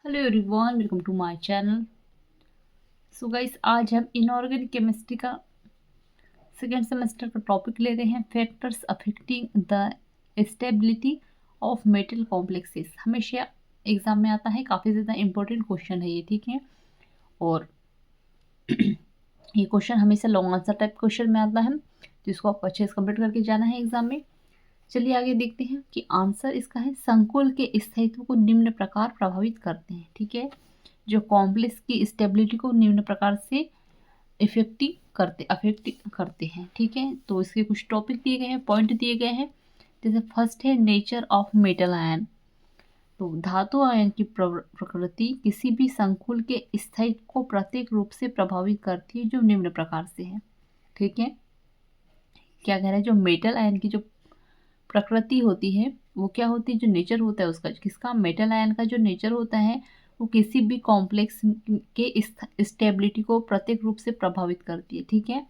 Hello everyone, welcome to my channel. So guys, आज हम inorganic chemistry का second semester का टॉपिक ले रहे हैं, factors affecting the stability of metal complexes. हमेशा एग्जाम में आता है, काफ़ी ज़्यादा इंपॉर्टेंट क्वेश्चन है ये, ठीक है। और ये क्वेश्चन हमेशा लॉन्ग आंसर टाइप क्वेश्चन में आता है, जिसको आपको अच्छे से कंप्लीट करके जाना है एग्जाम में। चलिए आगे देखते हैं कि आंसर इसका है, संकुल के स्थायित्व को निम्न प्रकार प्रभावित करते हैं, ठीक है। जो कॉम्प्लेक्स की स्टेबिलिटी को निम्न प्रकार से अफेक्ट करते हैं, ठीक है। तो इसके कुछ टॉपिक दिए गए हैं, पॉइंट दिए गए हैं। जैसे फर्स्ट है नेचर ऑफ मेटल आयन। तो धातु आयन की प्रकृति किसी भी संकुल के स्थायित्व को प्रत्येक रूप से प्रभावित करती है, जो निम्न प्रकार से है, ठीक है। क्या कह रहा है, जो मेटल आयन की जो प्रकृति होती है वो क्या होती है, जो नेचर होता है उसका, किसका, मेटल आयन का जो नेचर होता है वो किसी भी कॉम्प्लेक्स के स्टेबिलिटी को प्रत्येक रूप से प्रभावित करती है, ठीक है।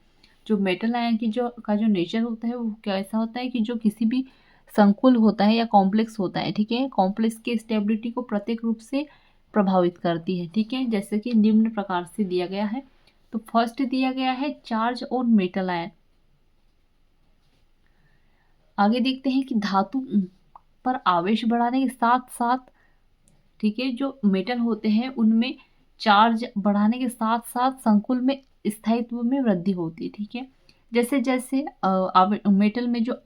जो मेटल आयन की जो नेचर होता है वो कैसा होता है कि जो किसी भी संकुल होता है या कॉम्प्लेक्स होता है, ठीक है, कॉम्प्लेक्स के स्टेबिलिटी को प्रत्येक रूप से प्रभावित करती है, ठीक है। जैसे कि निम्न प्रकार से दिया गया है। तो फर्स्ट दिया गया है चार्ज और मेटल आयन। आगे देखते हैं कि धातु पर आवेश बढ़ाने के साथ साथ, ठीक है, जो मेटल होते हैं उनमें चार्ज बढ़ाने के साथ साथ संकुल में स्थायित्व में वृद्धि होती है, ठीक है। जैसे जैसे मेटल में जो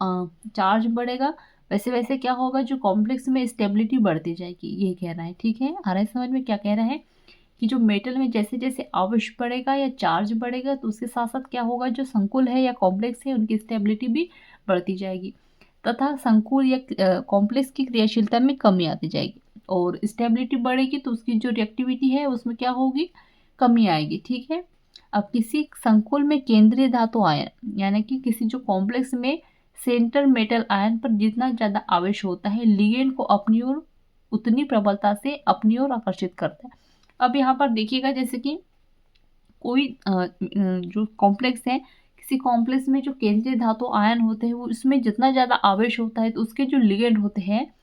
चार्ज बढ़ेगा, वैसे वैसे क्या होगा, जो कॉम्प्लेक्स में स्टेबिलिटी बढ़ती जाएगी, ये कह रहा है, ठीक है। आ रहा है समझ में क्या कह रहा है कि जो मेटल में जैसे जैसे आवेश बढ़ेगा या चार्ज बढ़ेगा, तो उसके साथ साथ क्या होगा, जो संकुल है या कॉम्प्लेक्स है उनकी स्टेबिलिटी भी बढ़ती जाएगी, तथा संकुल या कॉम्प्लेक्स की क्रियाशीलता में कमी आती जाएगी। और स्टेबिलिटी बढ़ेगी तो उसकी जो रिएक्टिविटी है उसमें क्या होगी, कमी आएगी, ठीक है। अब किसी संकुल में केंद्रीय धातु आयन, यानी कि किसी जो कॉम्प्लेक्स में सेंटर मेटल आयन पर जितना ज़्यादा आवेश होता है, लिगेंड को अपनी ओर उतनी प्रबलता से अपनी ओर आकर्षित करता है। अब यहाँ पर देखिएगा, जैसे कि कोई जो कॉम्प्लेक्स है, किसी कॉम्प्लेक्स में जो केंद्रीय धातु आयन होते हैं वो उसमें जितना ज़्यादा आवेश होता है, तो उसके जो लिगेंड होते हैं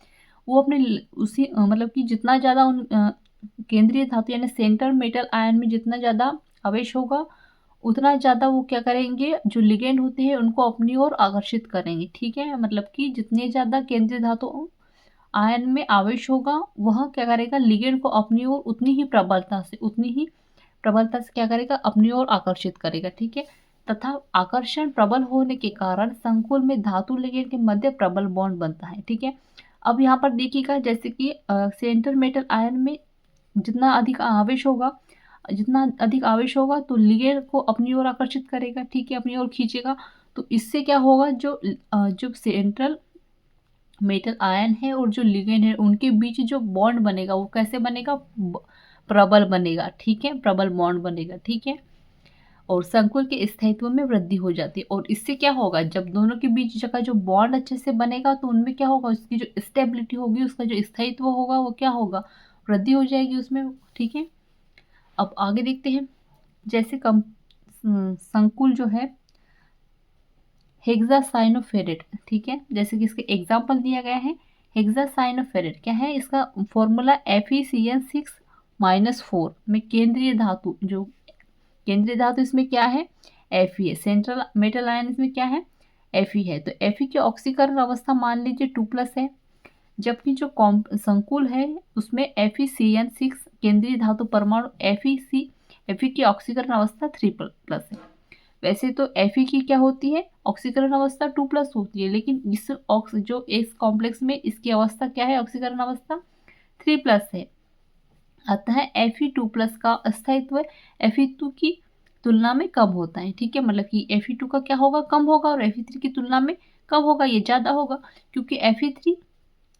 वो अपने उसी मतलब कि जितना ज़्यादा उन केंद्रीय धातु यानी सेंटर मेटल आयन में जितना ज़्यादा आवेश होगा, उतना ज़्यादा वो क्या करेंगे, जो लिगेंड होते हैं उनको अपनी ओर आकर्षित करेंगे, ठीक है। मतलब कि जितने ज़्यादा केंद्रीय धातु आयन में आवेश होगा, वह क्या करेगा, लिगेंड को अपनी ओर उतनी ही प्रबलता से क्या करेगा, अपनी ओर आकर्षित करेगा, ठीक है। तथा आकर्षण प्रबल होने के कारण संकुल में धातु लिगेंड के मध्य प्रबल बॉन्ड बनता है, ठीक है। अब यहाँ पर देखिएगा, जैसे कि सेंटर मेटल आयन में जितना अधिक आवेश होगा तो लिगेंड को अपनी ओर आकर्षित करेगा, ठीक है, अपनी ओर खींचेगा। तो इससे क्या होगा, जो सेंट्रल मेटल आयन है और जो लिगेंड है उनके बीच जो बॉन्ड बनेगा वो कैसे बनेगा, प्रबल बनेगा, ठीक है, प्रबल बॉन्ड बनेगा, ठीक है। और संकुल के स्थायित्व में वृद्धि हो जाती है। और इससे क्या होगा, जब दोनों के बीच जगह जो बॉन्ड अच्छे से बनेगा तो उनमें क्या होगा, उसकी जो स्टेबिलिटी होगी, उसका जो स्थायित्व होगा वो क्या होगा, वृद्धि हो जाएगी उसमें, ठीक है। अब आगे देखते हैं, जैसे संकुल जो है हेक्सासाइनोफेरेट, ठीक है, जैसे कि इसके एग्जाम्पल दिया गया है। हेक्सासाइनोफेरेट क्या है, इसका फॉर्मूला Fe6n6 में केंद्रीय धातु इसमें क्या है, Fe है। सेंट्रल मेटल आयन इसमें क्या है, Fe है। तो Fe की ऑक्सीकरण अवस्था मान लीजिए 2+ है, जबकि जो संकुल है उसमें FeCN6 केंद्रीय धातु परमाणु Fe की ऑक्सीकरण अवस्था 3+ है। वैसे तो Fe की क्या होती है, ऑक्सीकरण अवस्था 2+ होती है, लेकिन इस कॉम्प्लेक्स में इसकी अवस्था क्या है, ऑक्सीकरण अवस्था 3+ है। अतः Fe2+ का स्थायित्व Fe2 की तुलना में कम होता है, ठीक है। मतलब कि Fe2 का क्या होगा, कम होगा, और Fe3 की तुलना में कम होगा, ये ज़्यादा होगा, क्योंकि Fe3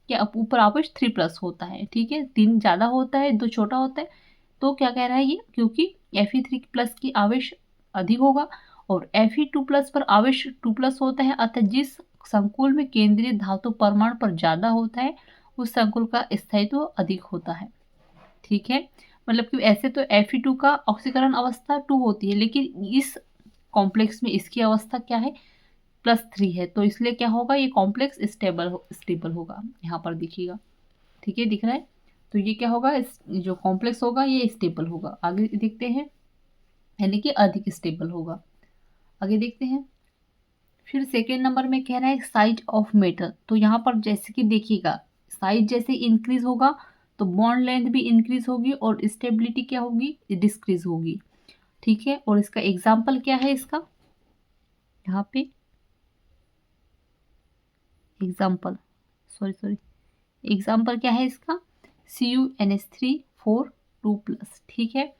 के ऊपर आवेश 3+ होता है, ठीक है। 3 ज़्यादा होता है, 2 छोटा होता है। तो क्या कह रहा है ये, क्योंकि Fe3+ की आवेश अधिक होगा और Fe2+ पर आवेश 2+ होता है, अतः जिस संकुल में केंद्रीय धातु परमाणु पर ज़्यादा होता है उस संकुल का स्थायित्व अधिक होता है, ठीक है। मतलब कि ऐसे तो Fe2 का ऑक्सीकरण अवस्था 2 होती है, लेकिन इस कॉम्प्लेक्स में इसकी अवस्था क्या है, +3 है, तो इसलिए क्या होगा, ये कॉम्प्लेक्स स्टेबल होगा। यहाँ पर देखिएगा, ठीक है, दिख रहा है। तो ये क्या होगा, जो कॉम्प्लेक्स होगा ये स्टेबल होगा। आगे देखते हैं, यानी कि अधिक स्टेबल होगा। आगे देखते हैं, फिर सेकेंड नंबर में कह रहा है साइज ऑफ मेटल। तो यहाँ पर जैसे कि देखिएगा, साइज जैसे इंक्रीज होगा तो बॉन्ड लेंथ भी इंक्रीज होगी और स्टेबिलिटी क्या होगी, डिक्रीज होगी। ठीक है, और इसका एग्जाम्पल क्या है, इसका यहाँ पे एग्जाम्पल, सॉरी एग्जाम्पल क्या है इसका, CuNH3 4 2+। ठीक है,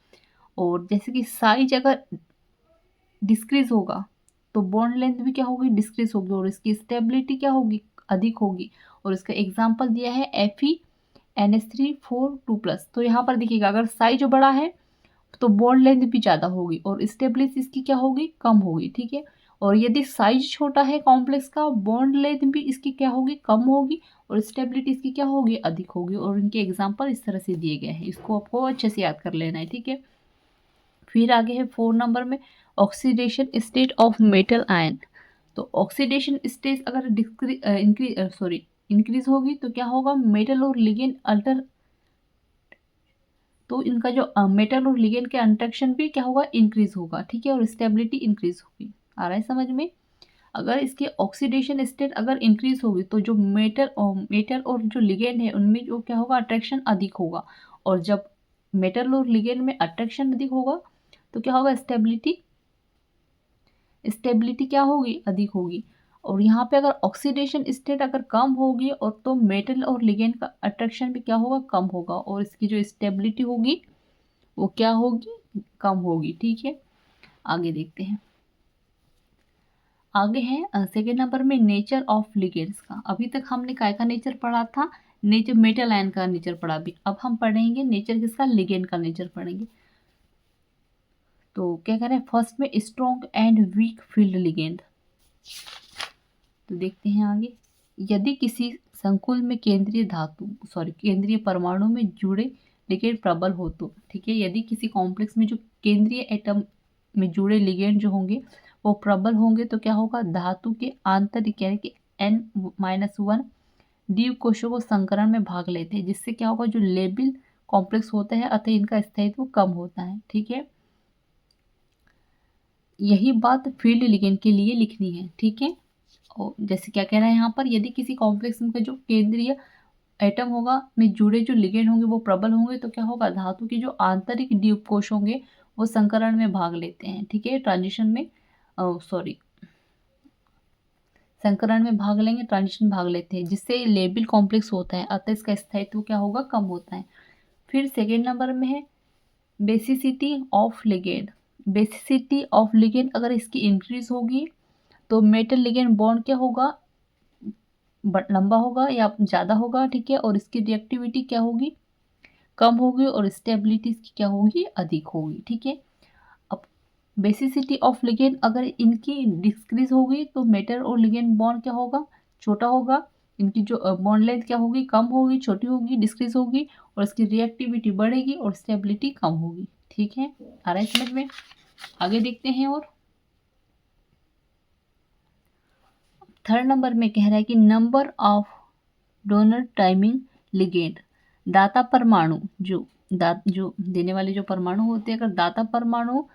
और जैसे कि साइज अगर डिक्रीज होगा तो बॉन्ड लेंथ भी क्या होगी, डिक्रीज होगी, और इसकी स्टेबिलिटी क्या होगी, अधिक होगी। और इसका एग्जाम्पल दिया है FeNH3 4 2+। तो यहाँ पर देखिएगा, अगर साइज बड़ा है तो बॉन्ड लेंथ भी ज़्यादा होगी और स्टेबिलिटी इसकी क्या होगी, कम होगी। ठीक है, और यदि साइज छोटा है कॉम्प्लेक्स का, बॉन्ड लेंथ भी इसकी क्या होगी, कम होगी, और स्टेबिलिटी इसकी क्या होगी, अधिक होगी। और इनके एग्जाम्पल इस तरह से दिए गए हैं, इसको आपको अच्छे से याद कर लेना है। ठीक है, फिर आगे है 4 नंबर में oxidation state of metal ion. तो ऑक्सीडेशन स्टेट अगर इंक्रीज होगी तो क्या होगा, मेटल और लिगेंड अल्टर, तो इनका जो मेटल और लिगेंड के इंटरेक्शन भी क्या होगा, इंक्रीज होगा। ठीक है, और स्टेबिलिटी इंक्रीज होगी। आ रहा है समझ में। अगर इसके ऑक्सीडेशन स्टेट अगर इंक्रीज होगी तो जो मेटल और जो लिगेंड है उनमें जो क्या होगा, अट्रैक्शन अधिक होगा। और जब मेटल और लिगेंड में अट्रैक्शन अधिक होगा तो क्या होगा, स्टेबिलिटी क्या होगी, अधिक होगी। और यहाँ पे अगर ऑक्सीडेशन स्टेट अगर कम होगी और तो मेटल और लिगेंड का अट्रैक्शन भी क्या होगा, कम होगा, और इसकी जो स्टेबिलिटी होगी वो क्या होगी, कम होगी। ठीक है, आगे देखते हैं। आगे है सेकेंड नंबर में नेचर ऑफ लिगेंड्स का। अभी तक हमने काय का नेचर पढ़ा था, नेचर मेटल आयन का नेचर पढ़ा भी। अब हम पढ़ेंगे नेचर किसका, लिगेंड का नेचर पढ़ेंगे। तो क्या कह रहे हैं, फर्स्ट में strong and weak field ligand. तो देखते हैं आगे, यदि किसी संकुल में केंद्रीय परमाणु में जुड़े लिगेंड प्रबल हो तो, ठीक है, यदि किसी कॉम्प्लेक्स में जो केंद्रीय एटम में जुड़े लिगेंड जो होंगे वो प्रबल होंगे तो क्या होगा, धातु के आंतरिक यानी कि N-1 द्वीप कोशों को संकरण में भाग लेते हैं, जिससे क्या होगा, जो लेबिल कॉम्प्लेक्स होता है अतः इनका स्थायित्व कम होता है। ठीक है, यही बात फील्ड लिगेंड के लिए लिखनी है। ठीक है, और जैसे क्या कह रहा है यहाँ पर, यदि किसी कॉम्प्लेक्स में जो केंद्रीय एटम होगा में जुड़े जो लिगेंड होंगे वो प्रबल होंगे तो क्या होगा, धातु के जो आंतरिक द्वीप कोश होंगे वो संकरण में भाग लेते हैं। ठीक है, संकरण में भाग लेंगे, ट्रांजिशन भाग लेते हैं, जिससे लेबिल कॉम्प्लेक्स होता है अतः इसका स्थायित्व क्या होगा, कम होता है। फिर सेकेंड नंबर में है basicity of ligand. Basicity of ligand अगर इसकी इंक्रीज होगी तो मेटल लिगेंड बॉन्ड क्या होगा, लंबा होगा या ज़्यादा होगा। ठीक है, और इसकी रिएक्टिविटी क्या होगी, कम होगी, और स्टेबिलिटी इसकी क्या होगी, अधिक होगी। ठीक है, अब बेसिसिटी ऑफ लिगेंड अगर इनकी डिक्रीज होगी तो मेटल और लिगेंड बॉन्ड क्या होगा, छोटा होगा, इनकी जो बॉन्ड लेंथ क्या होगी, कम होगी, छोटी होगी, डिक्रीज होगी, और इसकी रिएक्टिविटी बढ़ेगी और स्टेबिलिटी कम होगी। ठीक है, आ रहा है समझ में। आगे देखते हैं, और थर्ड नंबर में कह रहा है कि number of donor timing ligand. दाता परमाणु जो देने वाले जो परमाणु होते हैं, अगर दाता परमाणु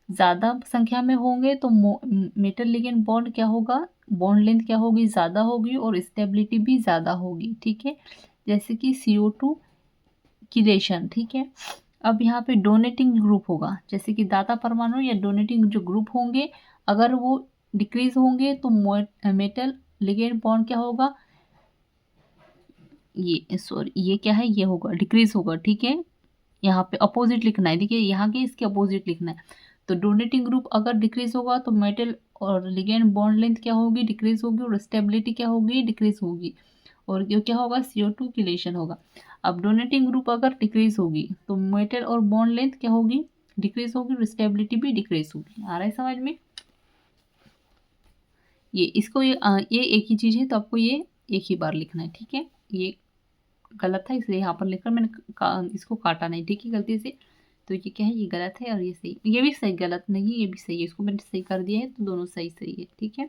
ज़्यादा संख्या में होंगे तो मेटल लिगेंड बॉन्ड क्या होगा, बॉन्ड लेंथ क्या होगी, ज़्यादा होगी, और स्टेबिलिटी भी ज़्यादा होगी। ठीक है, जैसे कि CO2 किलेशन। ठीक है, अब यहाँ पे डोनेटिंग ग्रुप होगा, जैसे कि दाता परमाणु या डोनेटिंग जो ग्रुप होंगे अगर वो डिक्रीज होंगे तो मेटल लिगेंड बॉन्ड क्या होगा, ये क्या है, ये होगा, डिक्रीज होगा। ठीक है, यहाँ पे अपोजिट लिखना है, देखिए यहाँ के इसके अपोजिट लिखना है। तो डोनेटिंग ग्रुप अगर डिक्रीज होगा तो मेटल और लिगेंड बॉन्ड लेंथ क्या होगी, डिक्रीज होगी, और स्टेबिलिटी क्या होगी, डिक्रीज होगी, और ये क्या होगा, CO2 किलेशन होगा। अब डोनेटिंग ग्रुप अगर डिक्रीज होगी तो मेटल और बॉन्ड लेंथ क्या होगी, डिक्रीज होगी, और स्टेबिलिटी भी डिक्रीज होगी। आ रहा है समझ में। ये एक ही चीज़ है तो आपको ये एक ही बार लिखना है। ठीक है, ये गलत था इसलिए यहाँ पर लिखकर मैंने इसको काटा नहीं। ठीक है, गलती से। तो ये क्या है, ये गलत है और ये सही, ये भी सही, गलत नहीं है, ये भी सही है, इसको मैंने सही कर दिया है तो दोनों सही सही है। ठीक है,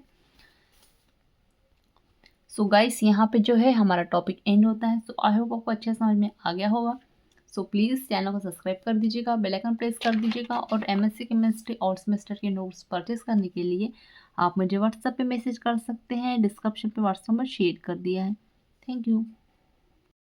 सो गाइस यहाँ पे जो है हमारा टॉपिक एंड होता है। सो आई होप आपको अच्छे समझ में आ गया होगा। सो प्लीज़ चैनल को सब्सक्राइब कर दीजिएगा, बेल आइकन प्रेस कर दीजिएगा, और एमएससी केमिस्ट्री और सेमेस्टर के नोट्स परचेस करने के लिए आप मुझे व्हाट्सएप पे मैसेज कर सकते हैं। डिस्क्रिप्शन पे व्हाट्सएप नंबर शेयर कर दिया है। Thank you.